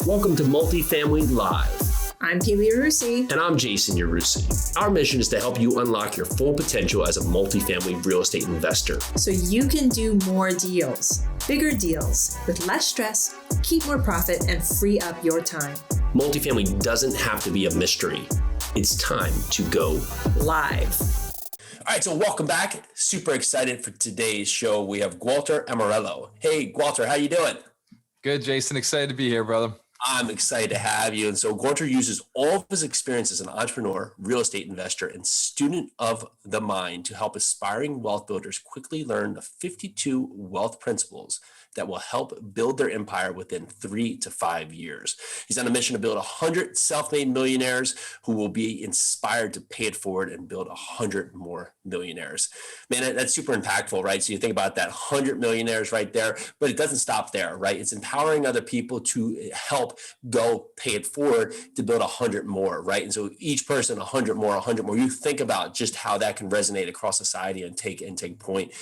Welcome to Multifamily Live. I'm Keely Rusi. And I'm Jason Yarusi. Our mission is to help you unlock your full potential as a multifamily real estate investor. So you can do more deals, bigger deals, with less stress, keep more profit, and free up your time. Multifamily doesn't have to be a mystery. It's time to go live. All right, so welcome back. Super excited for today's show. We have Gualter Amarelo. Hey, Gualter, how you doing? Good, Jason. Excited to be here, brother. I'm excited to have you. And so Gualter uses all of his experience as an entrepreneur, real estate investor, and student of the mind to help aspiring wealth builders quickly learn the 52 wealth principles that will help build their empire within 3 to 5 years. He's on a mission to build 100 self-made millionaires who will be inspired to pay it forward and build 100 more millionaires. Man, that's super impactful, right? So you think about that 100 millionaires right there, but it doesn't stop there, right? It's empowering other people to help go pay it forward to build 100 more, right? And so each person, 100 more, 100 more. You think about just how that can resonate across society and take point.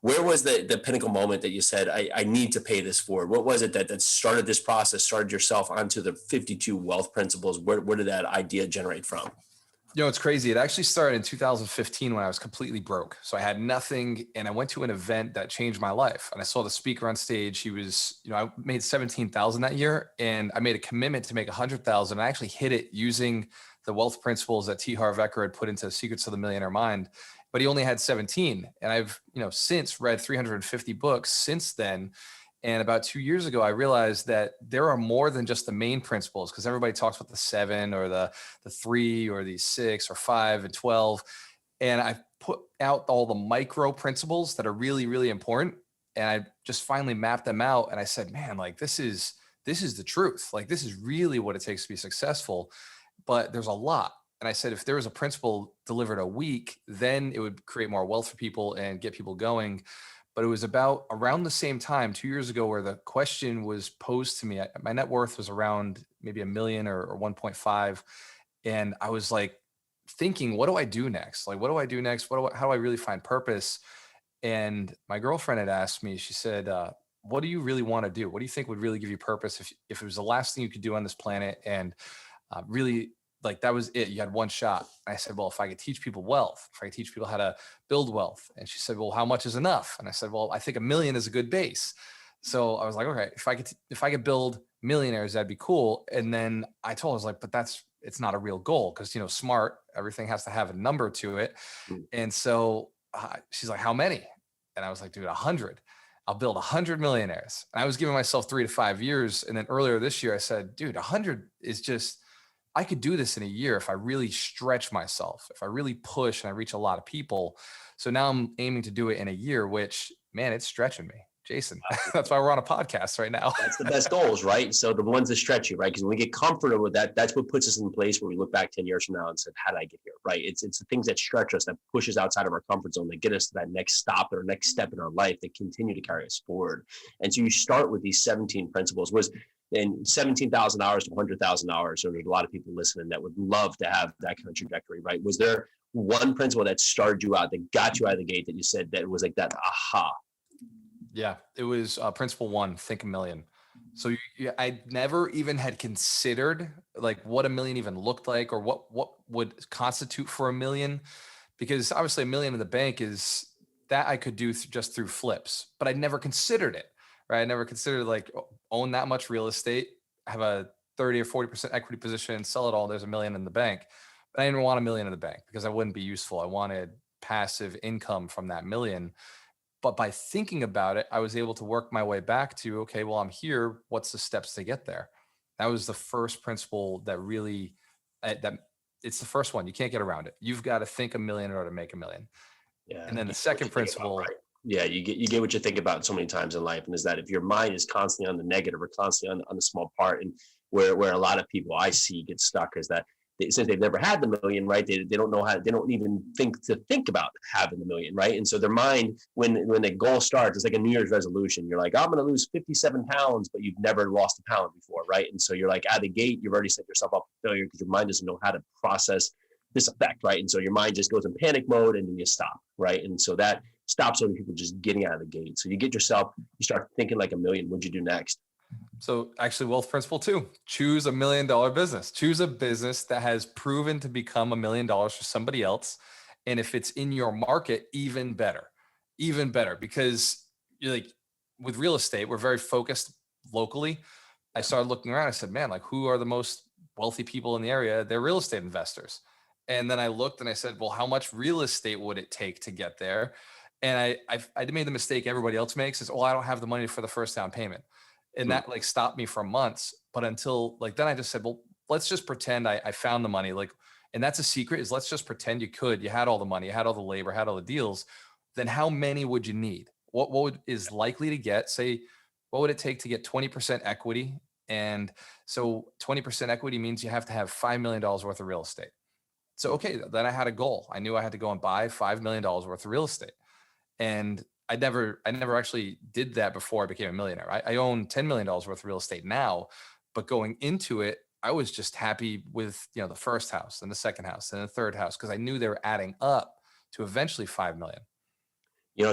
Where was the pinnacle moment that you said, I need to pay this forward? What was it that started this process, started yourself onto the 52 wealth principles? Where did that idea generate from? You know, it's crazy. It actually started in 2015 when I was completely broke. So I had nothing, and I went to an event that changed my life. And I saw the speaker on stage. He was, I made 17,000 that year, and I made a commitment to make 100,000. I actually hit it using the wealth principles that T. Harv Eker had put into Secrets of the Millionaire Mind. But he only had 17. And I've, since read 350 books since then. And about 2 years ago, I realized that there are more than just the main principles, because everybody talks about the 7 or the 3 or the 6 or 5 and 12. And I put out all the micro principles that are really, really important. And I just finally mapped them out. And I said, man, like this is the truth. Like this is really what it takes to be successful. But there's a lot. And I said, if there was a principle delivered a week, then it would create more wealth for people and get people going. But it was about around the same time, 2 years ago, where the question was posed to me. My net worth was around maybe $1 million or 1.5. And I was like thinking, what do I do next? Like, what do I do next? How do I really find purpose? And my girlfriend had asked me, she said, what do you really want to do? What do you think would really give you purpose if it was the last thing you could do on this planet? And really, like that was it. You had one shot. I said, well, if I could teach people wealth, if I could teach people how to build wealth. And she said, well, how much is enough? And I said, well, I think $1 million is a good base. So I was like, okay, if I could build millionaires, that'd be cool. And then I told her, I was like, but it's not a real goal. Cause smart, everything has to have a number to it. And so she's like, how many? And I was like, dude, 100. I'll build 100 millionaires. And I was giving myself 3 to 5 years. And then earlier this year, I said, dude, 100 is just, I could do this in a year if I really stretch myself, if I really push and I reach a lot of people. So now I'm aiming to do it in a year, which, man, it's stretching me. Jason, that's why we're on a podcast right now. That's the best goals, right? So the ones that stretch you, right? Because when we get comfortable with that, that's what puts us in place where we look back 10 years from now and said, how did I get here, right? It's the things that stretch us, that push us outside of our comfort zone, that get us to that next stop or next step in our life, that continue to carry us forward. And so you start with these 17 principles. And $17,000 to $100,000. So there's a lot of people listening that would love to have that kind of trajectory, right? Was there one principle that started you out, that got you out of the gate, that you said that it was like that aha? Yeah, it was principle 1, think $1 million. So I never even had considered like what $1 million even looked like, or what would constitute for $1 million, because obviously $1 million in the bank is that I could do just through flips, but I never considered it. Right. I never considered like own that much real estate, have a 30 or 40% equity position, sell it all. There's $1 million in the bank, but I didn't want $1 million in the bank because I wouldn't be useful. I wanted passive income from that $1 million. But by thinking about it, I was able to work my way back to, okay, well, I'm here. What's the steps to get there? That was the first principle that really, that it's the first one. You can't get around it. You've got to think $1 million in order to make $1 million. Yeah. And then the second principle, yeah, you get what you think about so many times in life, and is that if your mind is constantly on the negative or constantly on the small part, and where a lot of people I see get stuck is that since they've never had the $1 million, right? They don't know how, they don't even think about having the $1 million, right? And so their mind, when the goal starts, it's like a New Year's resolution. You're like, I'm going to lose 57 pounds, but you've never lost a pound before, right? And so you're like, out of the gate, you've already set yourself up for failure because your mind doesn't know how to process this effect, right? And so your mind just goes in panic mode and then you stop, right? And so that stops other people just getting out of the gate. So you get yourself, you start thinking like $1 million. What'd you do next? So actually wealth principle two, choose $1 million business, choose a business that has proven to become $1 million for somebody else. And if it's in your market, even better, because you're like with real estate, we're very focused locally. I started looking around. I said, man, like who are the most wealthy people in the area? They're real estate investors. And then I looked and I said, well, how much real estate would it take to get there? And I made the mistake everybody else makes is, oh, I don't have the money for the first down payment. And that like stopped me for months. But until like, then I just said, well, let's just pretend I found the money. Like, and that's a secret is let's just pretend you had all the money, you had all the labor, had all the deals. Then how many would you need? What is likely to get, say, what would it take to get 20% equity? And so 20% equity means you have to have $5 million worth of real estate. So, okay, then I had a goal. I knew I had to go and buy $5 million worth of real estate. And I never actually did that before I became a millionaire. I own $10 million worth of real estate now, but going into it, I was just happy with, the first house and the second house and the third house, because I knew they were adding up to eventually 5 million.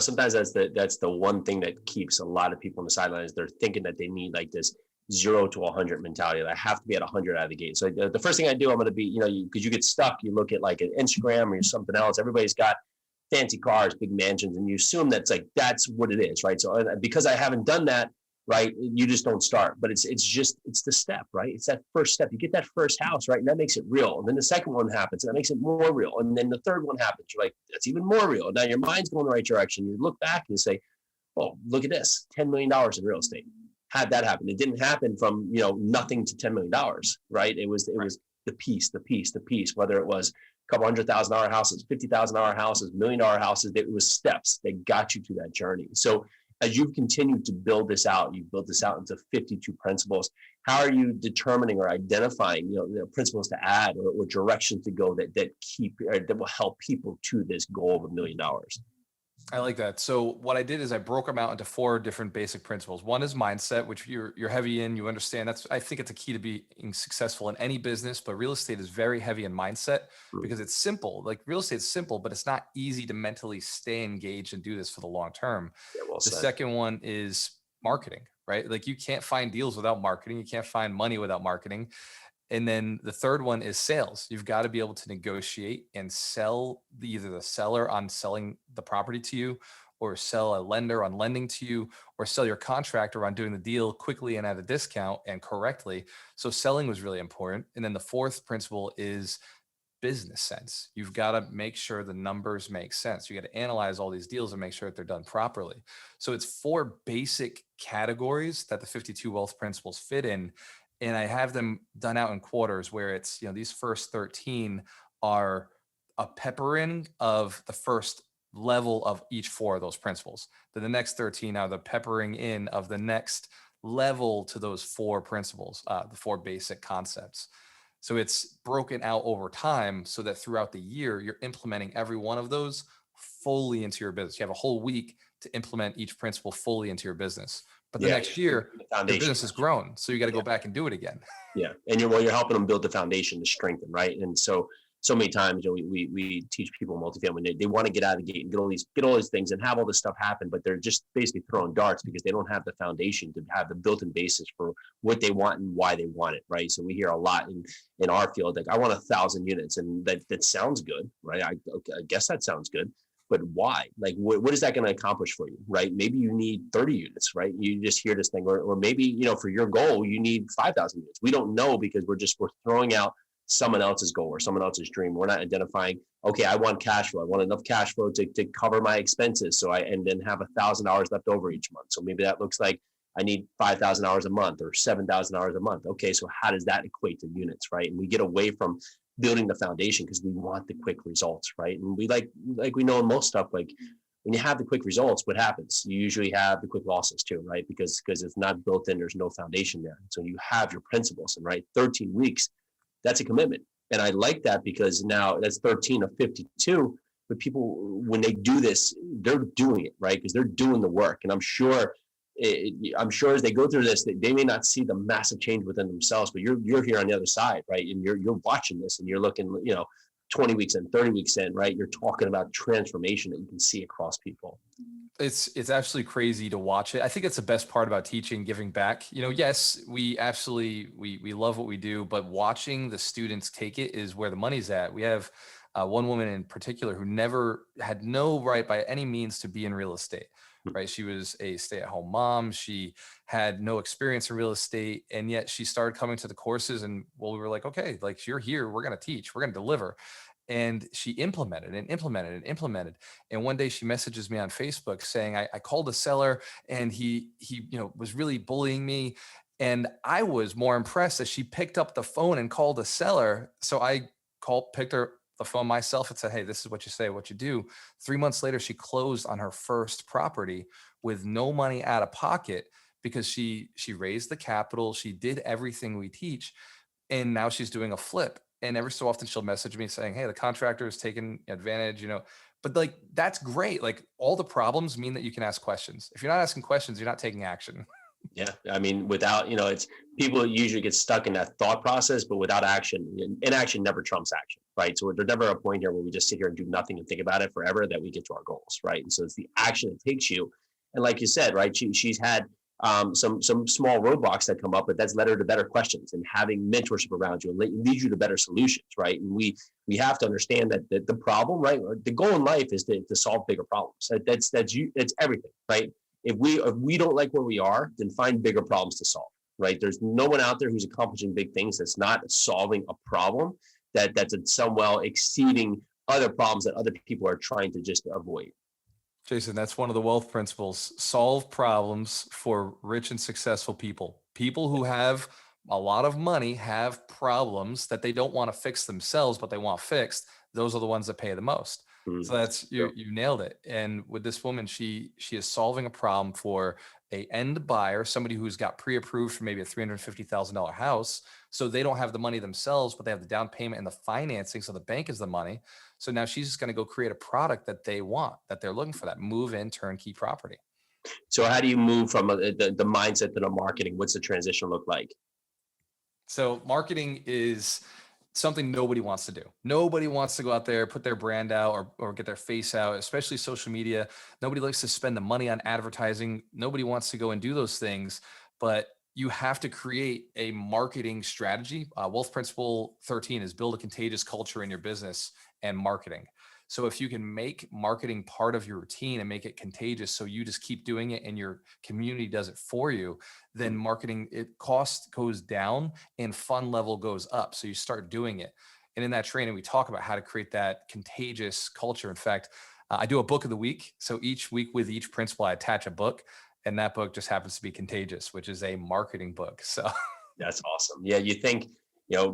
Sometimes that's the one thing that keeps a lot of people on the sidelines. They're thinking that they need like this 0 to 100 mentality. I have to be at 100 out of the gate. So the first thing I do, I'm going to be, because you get stuck, you look at like an Instagram or something else. Everybody's got fancy cars, big mansions, and you assume that's what it is, right? So because I haven't done that, right, you just don't start. But it's the step, right? It's that first step. You get that first house, right, and that makes it real. And then the second one happens, and that makes it more real. And then the third one happens. You're like, that's even more real. Now your mind's going the right direction. You look back and you say, oh, look at this, $10 million in real estate. Had that happen? It didn't happen from nothing to $10 million, right? It was the piece, whether it was a couple $100,000 houses, $50,000 houses, $1 million houses. It was steps that got you to that journey. So as you've continued to build this out, you've built this out into 52 principles. How are you determining or identifying, the principles to add or directions to go that will help people to this goal of $1 million? I like that. So what I did is I broke them out into 4 different basic principles. One is mindset, which you're heavy in, you understand. I think it's a key to being successful in any business, but real estate is very heavy in mindset because it's simple. Like real estate is simple, but it's not easy to mentally stay engaged and do this for the long term. Yeah, well the said. second one is marketing, right? Like you can't find deals without marketing. You can't find money without marketing. And then the third one is sales. You've got to be able to negotiate and sell either the seller on selling the property to you, or sell a lender on lending to you, or sell your contractor on doing the deal quickly and at a discount and correctly. So selling was really important. And then the fourth principle is business sense. You've got to make sure the numbers make sense. You got to analyze all these deals and make sure that they're done properly. So it's 4 basic categories that the 52 wealth principles fit in. And I have them done out in quarters where it's, these first 13 are a peppering of the first level of each 4 of those principles. Then the next 13 are the peppering in of the next level to those 4 principles, the 4 basic concepts. So it's broken out over time so that throughout the year, you're implementing every one of those fully into your business. You have a whole week to implement each principle fully into your business. But the next year, the business has grown. So you got to go back and do it again. Yeah. And you're helping them build the foundation to strengthen, right? And so many times, we teach people multifamily, they want to get out of the gate and get all these things and have all this stuff happen, but they're just basically throwing darts because they don't have the foundation to have the built-in basis for what they want and why they want it, right? So we hear a lot in our field, like, I want 1,000 units, and that sounds good, right? I guess that sounds good. But why? Like, what is that going to accomplish for you, right? Maybe you need 30 units, right? You just hear this thing, or maybe, for your goal, you need 5,000 units. We don't know because we're throwing out someone else's goal or someone else's dream. We're not identifying, okay, I want cash flow. I want enough cash flow to cover my expenses. And then have $1,000 left over each month. So maybe that looks like I need $5,000 a month or $7,000 a month. Okay, so how does that equate to units, right? And we get away from building the foundation because we want the quick results, right? And we like we know in most stuff, like when you have the quick results, what happens? You usually have the quick losses too, right? Because it's not built in, there's no foundation there. So you have your principles, and 13 weeks, that's a commitment. And I like that because now that's 13 of 52. But people, when they do this, they're doing it, right? Because they're doing the work. And I'm sure as they go through this, they may not see the massive change within themselves, but you're here on the other side, right? And you're watching this and you're looking, 20 weeks in, 30 weeks in, right? You're talking about transformation that you can see across people. It's absolutely crazy to watch it. I think it's the best part about teaching, giving back. Yes, we absolutely, we love what we do, but watching the students take it is where the money's at. We have one woman in particular who never had no right by any means to be in real estate, right? She was a stay-at-home mom. She had no experience in real estate, and yet she started coming to the courses, and we were like, okay, like, you're here, we're going to teach, we're going to deliver. And she implemented and implemented and implemented. And one day she messages me on Facebook saying, I called a seller and he was really bullying me. And I was more impressed that she picked up the phone and called a seller. So I picked her the phone myself and said, hey, this is what you say, what you do. 3 months later, she closed on her first property with no money out of pocket, because she raised the capital. She did everything we teach. And now she's doing a flip. And every so often she'll message me saying, hey, the contractor is taking advantage, but like, that's great. Like, all the problems mean that you can ask questions. If you're not asking questions, you're not taking action. Yeah. I mean, without, it's people usually get stuck in that thought process, but without action, inaction never trumps action, right? So there's never a point here where we just sit here and do nothing and think about it forever that we get to our goals, right? And so it's the action that takes you. And like you said, right, she's had some small roadblocks that come up, but that's led her to better questions and having mentorship around you and lead you to better solutions, right? And we have to understand that the problem, right, the goal in life is to solve bigger problems. That's everything, right? If we don't like where we are, then find bigger problems to solve, right? There's no one out there who's accomplishing big things that's not solving a problem that's somewhat exceeding other problems that other people are trying to just avoid. Jason, that's one of the wealth principles. Solve problems for rich and successful people. People who have a lot of money have problems that they don't want to fix themselves, but they want fixed. Those are the ones that pay the most. So that's, you nailed it. And with this woman, she is solving a problem for a end buyer, somebody who's got pre-approved for maybe a $350,000 house. So they don't have the money themselves, but they have the down payment and the financing. So the bank is the money. So now she's just going to go create a product that they want, that they're looking for, that move-in turnkey property. So how do you move from the mindset to the marketing? What's the transition look like? So marketing is something nobody wants to do. Nobody wants to go out there, put their brand out or get their face out, especially social media. Nobody likes to spend the money on advertising. Nobody wants to go and do those things, but you have to create a marketing strategy. Wealth Principle 13 is build a contagious culture in your business and marketing. So if you can make marketing part of your routine and make it contagious, so you just keep doing it and your community does it for you, then marketing, cost goes down and fun level goes up. So you start doing it. And in that training, we talk about how to create that contagious culture. In fact, I do a book of the week. So each week with each principle, I attach a book, and that book just happens to be Contagious, which is a marketing book. So that's awesome. Yeah. You think,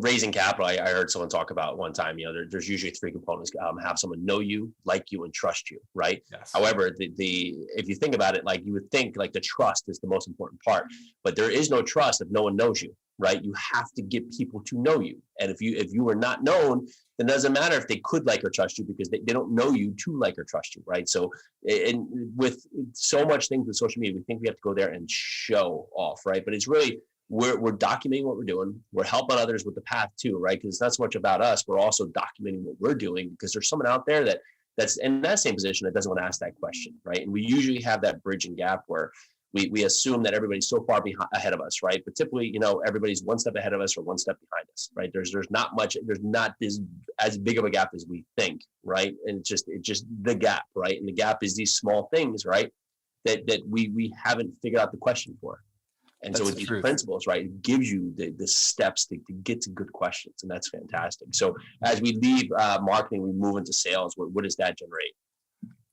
raising capital, I heard someone talk about one time, there's usually three components. Have someone know you, like you, and trust you, right? Yes. However, if you think about it, like you would think like the trust is the most important part, but there is no trust if no one knows you, right? You have to get people to know you. And if you are not known, then it doesn't matter if they could like or trust you, because they don't know you to like or trust you, right? So, and with so much things with social media, we think we have to go there and show off, right? But it's really, we're documenting what we're doing. We're helping others with the path too, right? Because it's not so much about us. We're also documenting what we're doing, because there's someone out there that's in that same position that doesn't want to ask that question, right? And we usually have that bridging gap where we assume that everybody's so far ahead of us, right? But typically, everybody's one step ahead of us or one step behind us, right? There's not this as big of a gap as we think, right? And it's just the gap, right? And the gap is these small things, right? That we haven't figured out the question for. And so with these principles, right, it gives you the steps to get to good questions. And that's fantastic. So as we leave marketing, we move into sales. What does that generate?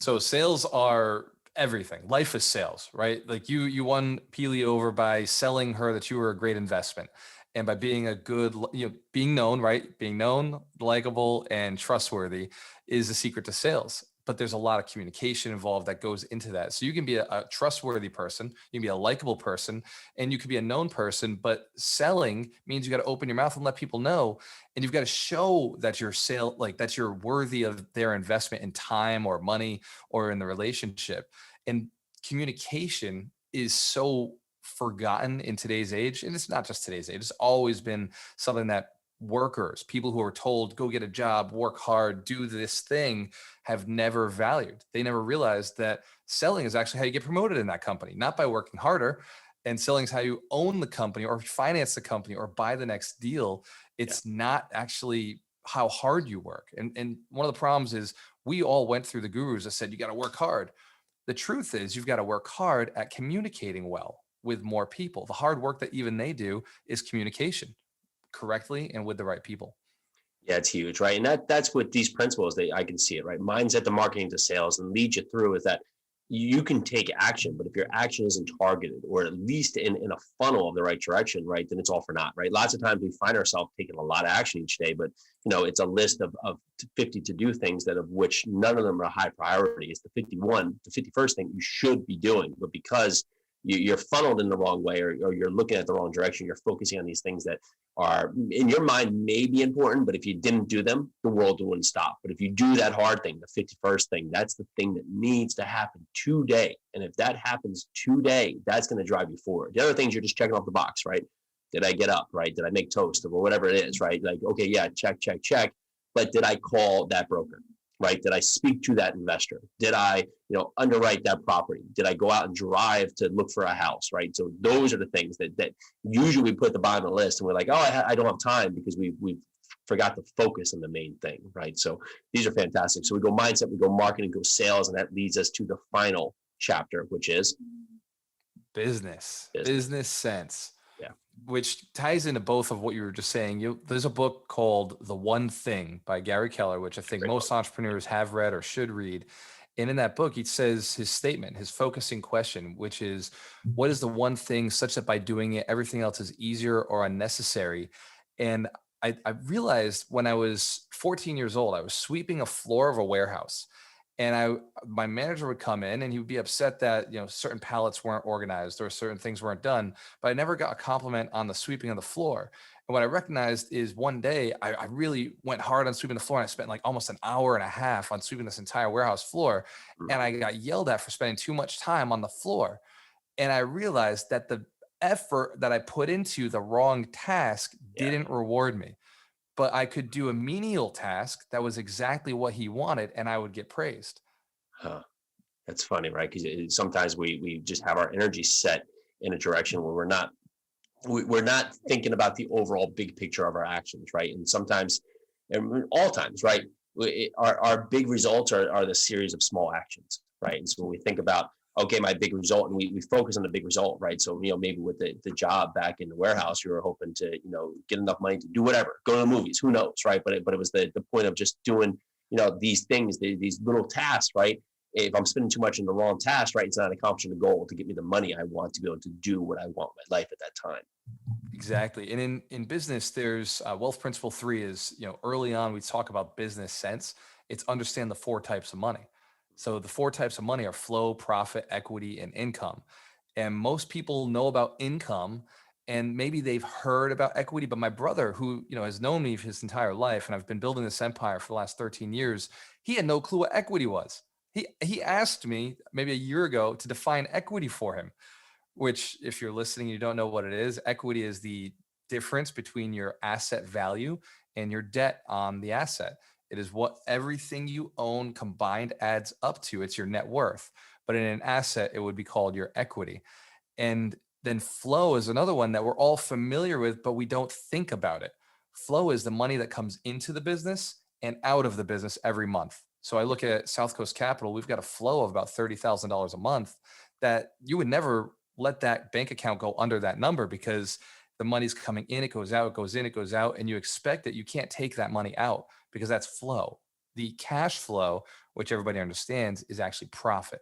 So sales are everything. Life is sales, right? Like you won Peely over by selling her that you were a great investment. And by being a good, being known, right? Being known, likable, and trustworthy is the secret to sales. But there's a lot of communication involved that goes into that. So you can be a trustworthy person, you can be a likable person, and you can be a known person, but selling means you got to open your mouth and let people know. And you've got to show that you're that you're worthy of their investment in time or money or in the relationship. And communication is so forgotten in today's age. And it's not just today's age. It's always been something that workers, people who are told, go get a job, work hard, do this thing, have never valued. They never realized that selling is actually how you get promoted in that company, not by working harder. And selling is how you own the company or finance the company or buy the next deal. Yeah. It's not actually how hard you work. And one of the problems is we all went through the gurus that said, you got to work hard. The truth is you've got to work hard at communicating well with more people. The hard work that even they do is communication correctly and with the right people. Yeah, it's huge, right? And that's what these principles, I can see it, right? Mindset to marketing to sales and lead you through is that you can take action, but if your action isn't targeted or at least in a funnel of the right direction, right, then it's all for naught, right? Lots of times we find ourselves taking a lot of action each day, but it's a list of 50 to do things that of which none of them are high priority. It's the 51st thing you should be doing, but because you're funneled in the wrong way or you're looking at the wrong direction, you're focusing on these things that are in your mind may be important, but if you didn't do them, the world wouldn't stop. But if you do that hard thing, the 51st thing, that's the thing that needs to happen today. And if that happens today, that's going to drive you forward. The other things you're just checking off the box, right? Did I get up, right? Did I make toast or whatever it is, right? Like, okay, yeah, check. But did I call that broker? Right? Did I speak to that investor? Did I, underwrite that property? Did I go out and drive to look for a house? Right? So those are the things that usually we put at the bottom of the list, and we're like, oh, I don't have time because we forgot to focus on the main thing. Right? So these are fantastic. So we go mindset, we go marketing, go sales, and that leads us to the final chapter, which is business sense. Yeah. Which ties into both of what you were just saying. There's a book called The One Thing by Gary Keller, which I think most entrepreneurs have read or should read. And in that book, he says his statement, his focusing question, which is, what is the one thing such that by doing it, everything else is easier or unnecessary? And I realized when I was 14 years old, I was sweeping a floor of a warehouse. And my manager would come in and he would be upset that, certain pallets weren't organized or certain things weren't done, but I never got a compliment on the sweeping of the floor. And what I recognized is one day I really went hard on sweeping the floor, and I spent like almost an hour and a half on sweeping this entire warehouse floor. And I got yelled at for spending too much time on the floor. And I realized that the effort that I put into the wrong task didn't reward me. But I could do a menial task that was exactly what he wanted, and I would get praised. Huh. That's funny, right? Because sometimes we just have our energy set in a direction where we're not thinking about the overall big picture of our actions, right? And sometimes, and all times, right, our big results are the series of small actions, right? And so when we think about, okay, my big result, and we focus on the big result, right? So, maybe with the job back in the warehouse, you were hoping to, get enough money to do whatever, go to the movies, who knows, right? But it was the point of just doing, these things, these little tasks, right? If I'm spending too much in the wrong task, right, it's not accomplishing the goal to get me the money I want to be able to do what I want in my life at that time. Exactly. And in business, there's wealth principle 3 is, early on, we talk about business sense. It's understand the 4 types of money. So the 4 types of money are flow, profit, equity, and income. And most people know about income and maybe they've heard about equity, but my brother, who, has known me his entire life, and I've been building this empire for the last 13 years, he had no clue what equity was. He asked me maybe a year ago to define equity for him, which, if you're listening, you don't know what it is. Equity is the difference between your asset value and your debt on the asset. It is what everything you own combined adds up to. It's your net worth. But in an asset, it would be called your equity. And then flow is another one that we're all familiar with, but we don't think about it. Flow is the money that comes into the business and out of the business every month. So I look at South Coast Capital, we've got a flow of about $30,000 a month that you would never let that bank account go under that number, because the money's coming in, it goes out, it goes in, it goes out, and you expect that you can't take that money out because that's flow. The cash flow, which everybody understands, is actually profit.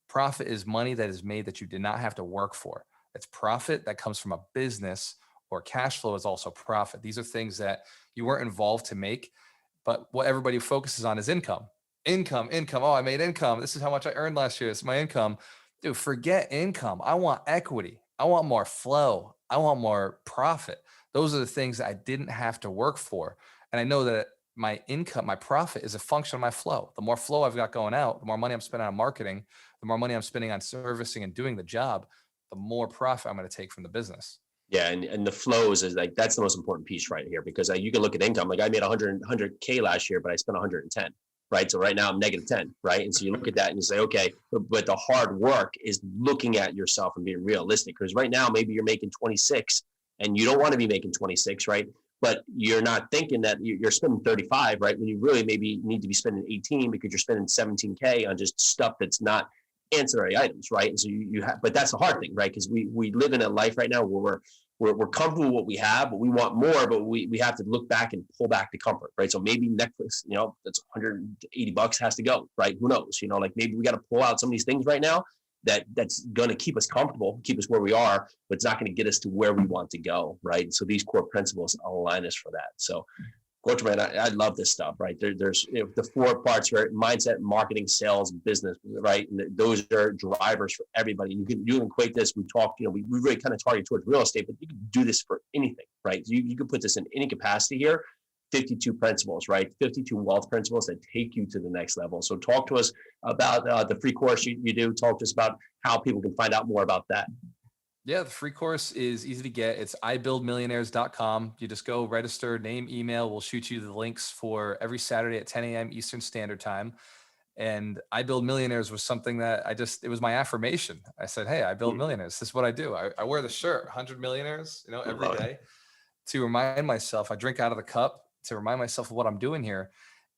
Profit is money that is made that you did not have to work for. It's profit that comes from a business, or cash flow is also profit. These are things that you weren't involved to make, but what everybody focuses on is income. Income. Oh, I made income. This is how much I earned last year. It's my income. Dude, forget income. I want equity. I want more flow. I want more profit. Those are the things that I didn't have to work for. And I know that my income, my profit is a function of my flow. The more flow I've got going out, the more money I'm spending on marketing, the more money I'm spending on servicing and doing the job, the more profit I'm going to take from the business. Yeah, and the flows is like that's the most important piece right here because you can look at income. Like I made 100K last year, but I spent 110. Right, so right now I'm -10. Right, and so you look at that and you say, okay, but the hard work is looking at yourself and being realistic. Because right now maybe you're making 26, and you don't want to be making 26, right? But you're not thinking that you're spending 35, right? When you really maybe need to be spending 18 because you're spending 17K on just stuff that's not ancillary items, right? And so you have, but that's the hard thing, right? Because we live in a life right now where we're comfortable with what we have, but we want more, but we have to look back and pull back the comfort, right? So maybe Netflix, that's $180 has to go, right? Who knows? Like maybe we got to pull out some of these things right now that's going to keep us comfortable, keep us where we are, but it's not going to get us to where we want to go, right? So these core principles align us for that. So Gualter, man, I love this stuff, right? There's the 4 parts, right? Mindset, marketing, sales, business, right? And those are drivers for everybody. You can equate this. We talked, we really kind of target towards real estate, but you can do this for anything, right? You can put this in any capacity here. 52 principles, right? 52 wealth principles that take you to the next level. So talk to us about the free course you do. Talk to us about how people can find out more about that. Yeah, the free course is easy to get. It's ibuildmillionaires.com. You just go register, name, email. We'll shoot you the links for every Saturday at 10 a.m. Eastern Standard Time. And I Build Millionaires was something that it was my affirmation. I said, hey, I build millionaires. This is what I do. I wear the shirt, 100 millionaires, every day to remind myself. I drink out of the cup to remind myself of what I'm doing here.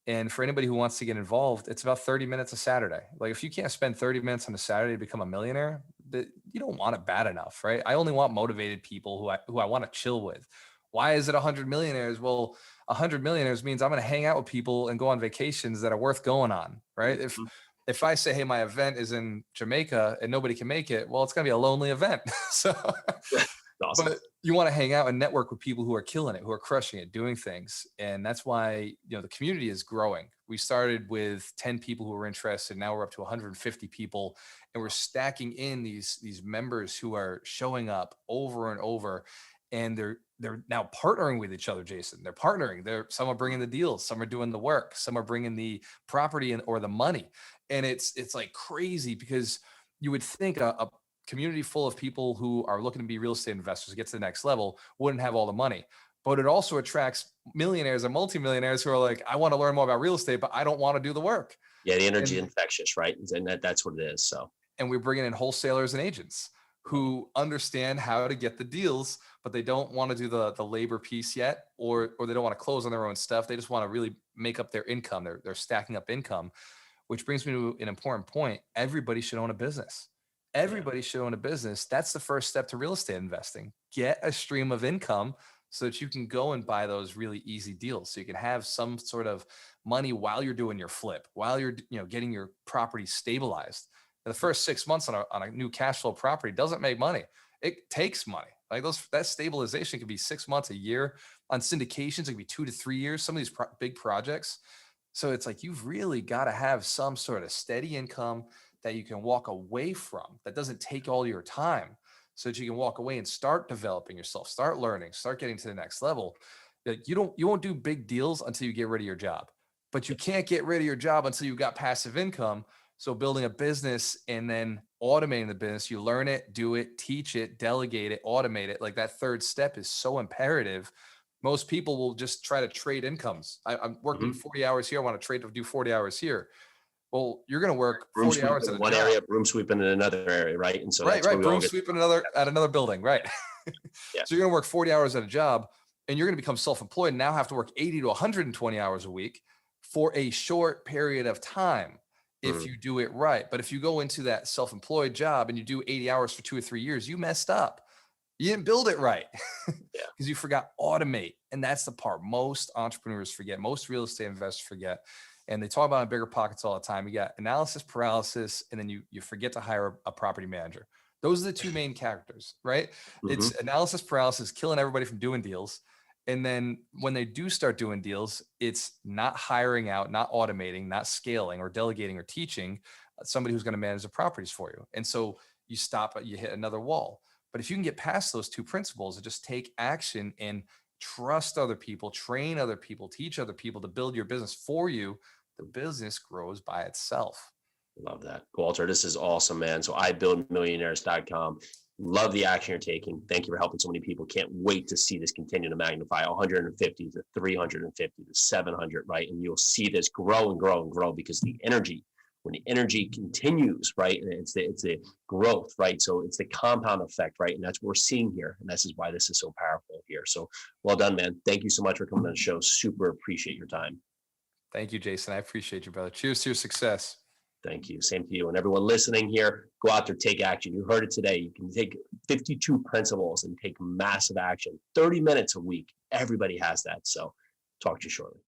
And for anybody who wants to get involved, it's about 30 minutes a Saturday. Like if you can't spend 30 minutes on a Saturday to become a millionaire, you don't want it bad enough, right? I only want motivated people who I want to chill with. Why is it 100 millionaires? Well, 100 millionaires means I'm going to hang out with people and go on vacations that are worth going on, right? If I say, hey, my event is in Jamaica and nobody can make it, well, it's going to be a lonely event. So, awesome. But you want to hang out and network with people who are killing it, who are crushing it, doing things. And that's why, the community is growing. We started with 10 people who were interested. Now we're up to 150 people, and we're stacking in these members who are showing up over and over. And they're now partnering with each other, Jason. They're partnering. Some are bringing the deals, some are doing the work, some are bringing the property or the money. And it's like crazy because you would think a community full of people who are looking to be real estate investors to get to the next level wouldn't have all the money. But it also attracts millionaires and multimillionaires who are like, I want to learn more about real estate, but I don't want to do the work. Yeah, the energy is infectious, right? And that's what it is. So, and we're bringing in wholesalers and agents who understand how to get the deals, but they don't want to do the labor piece yet, or they don't want to close on their own stuff. They just want to really make up their income. They're stacking up income, which brings me to an important point. Everybody should own a business. Everybody should own a business. That's the first step to real estate investing. Get a stream of income so that you can go and buy those really easy deals. So you can have some sort of money while you're doing your flip, while you're getting your property stabilized. The first 6 months on a new cash flow property doesn't make money. It takes money. Like that stabilization could be 6 months, a year. On syndications, it could be 2 to 3 years. Some of these big projects. So it's like you've really got to have some sort of steady income that you can walk away from, that doesn't take all your time, so that you can walk away and start developing yourself, start learning, start getting to the next level. You won't do big deals until you get rid of your job, but you can't get rid of your job until you've got passive income. So building a business and then automating the business, you learn it, do it, teach it, delegate it, automate it. Like that third step is so imperative. Most people will just try to trade incomes. I'm working 40 hours here. I want to trade to do 40 hours here. Well, you're going to work 40 hours in one area, broom sweeping in another area, right? And so right, broom sweeping at another building, right? Yeah. So you're going to work 40 hours at a job, and you're going to become self-employed and now have to work 80 to 120 hours a week for a short period of time if you do it right. But if you go into that self-employed job and you do 80 hours for 2 or 3 years, you messed up. You didn't build it right because you forgot automate. And that's the part most entrepreneurs forget, most real estate investors forget. And they talk about in bigger pockets all the time. You got analysis paralysis, and then you forget to hire a property manager. Those are the two main characters, right? It's analysis paralysis, killing everybody from doing deals. And then when they do start doing deals, it's not hiring out, not automating, not scaling or delegating or teaching somebody who's going to manage the properties for you. And so you stop, you hit another wall. But if you can get past those two principles and just take action and trust other people, train other people, teach other people to build your business for you, the business grows by itself. Love that. Gualter, this is awesome, man. So ibuildmillionaires.com. Love the action you're taking. Thank you for helping so many people. Can't wait to see this continue to magnify 150 to 350 to 700, right? And you'll see this grow and grow and grow because the energy, when the energy continues, right? And it's the growth, right? So it's the compound effect, right? And that's what we're seeing here. And this is why this is so powerful here. So well done, man. Thank you so much for coming on the show. Super appreciate your time. Thank you, Jason. I appreciate you, brother. Cheers to your success. Thank you. Same to you. And everyone listening here, go out there, take action. You heard it today. You can take 52 principles and take massive action. 30 minutes a week. Everybody has that. So talk to you shortly.